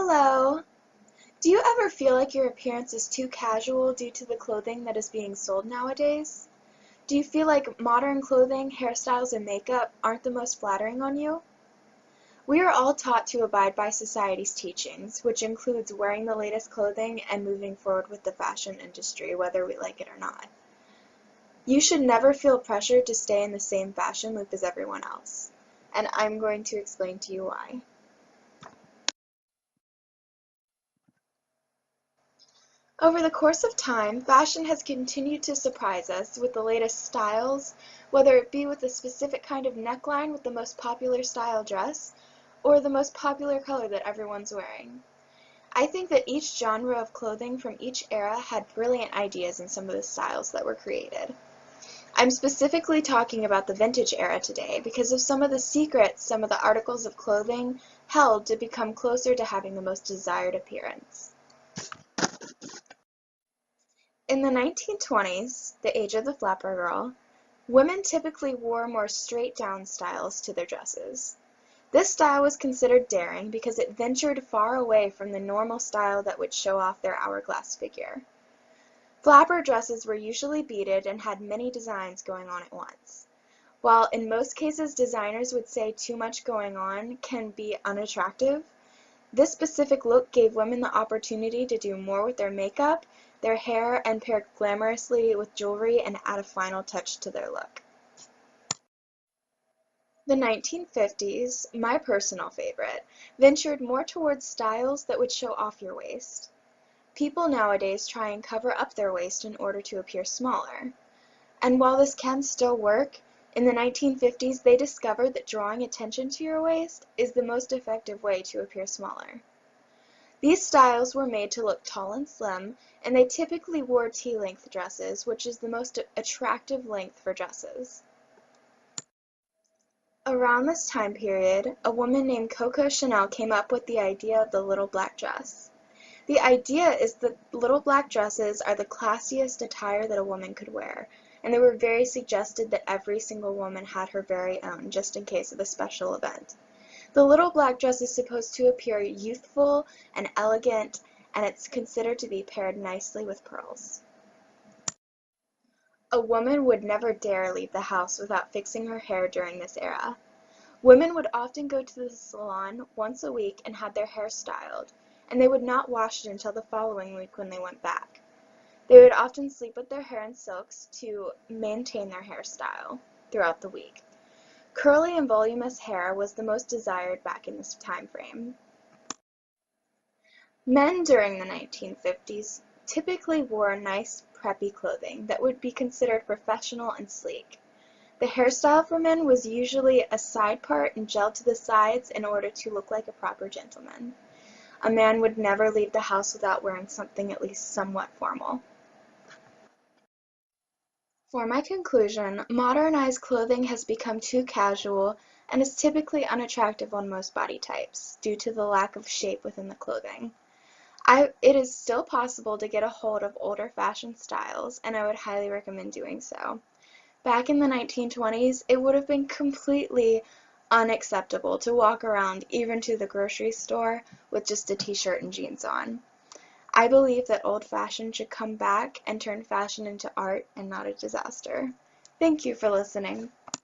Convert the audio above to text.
Hello! Do you ever feel like your appearance is too casual due to the clothing that is being sold nowadays? Do you feel like modern clothing, hairstyles, and makeup aren't the most flattering on you? We are all taught to abide by society's teachings, which includes wearing the latest clothing and moving forward with the fashion industry, whether we like it or not. You should never feel pressured to stay in the same fashion loop as everyone else, and I'm going to explain to you why. Over the course of time, fashion has continued to surprise us with the latest styles, whether it be with a specific kind of neckline with the most popular style dress, or the most popular color that everyone's wearing. I think that each genre of clothing from each era had brilliant ideas in some of the styles that were created. I'm specifically talking about the vintage era today because of some of the secrets some of the articles of clothing held to become closer to having the most desired appearance. In the 1920s, the age of the flapper girl, women typically wore more straight-down styles to their dresses. This style was considered daring because it ventured far away from the normal style that would show off their hourglass figure. Flapper dresses were usually beaded and had many designs going on at once. While in most cases designers would say too much going on can be unattractive, this specific look gave women the opportunity to do more with their makeup, their hair, and pair glamorously with jewelry and add a final touch to their look. The 1950s, my personal favorite, ventured more towards styles that would show off your waist. People nowadays try and cover up their waist in order to appear smaller. And while this can still work, in the 1950s they discovered that drawing attention to your waist is the most effective way to appear smaller. These styles were made to look tall and slim, and they typically wore T-length dresses, which is the most attractive length for dresses. Around this time period, a woman named Coco Chanel came up with the idea of the little black dress. The idea is that little black dresses are the classiest attire that a woman could wear, and they were very suggested that every single woman had her very own, just in case of a special event. The little black dress is supposed to appear youthful and elegant, and it's considered to be paired nicely with pearls. A woman would never dare leave the house without fixing her hair during this era. Women would often go to the salon once a week and have their hair styled, and they would not wash it until the following week when they went back. They would often sleep with their hair in silks to maintain their hairstyle throughout the week. Curly and voluminous hair was the most desired back in this time frame. Men during the 1950s typically wore nice, preppy clothing that would be considered professional and sleek. The hairstyle for men was usually a side part and gel to the sides in order to look like a proper gentleman. A man would never leave the house without wearing something at least somewhat formal. For my conclusion, modernized clothing has become too casual and is typically unattractive on most body types due to the lack of shape within the clothing. It is still possible to get a hold of older fashion styles, and I would highly recommend doing so. Back in the 1920s, it would have been completely unacceptable to walk around even to the grocery store with just a t-shirt and jeans on. I believe that old fashion should come back and turn fashion into art and not a disaster. Thank you for listening.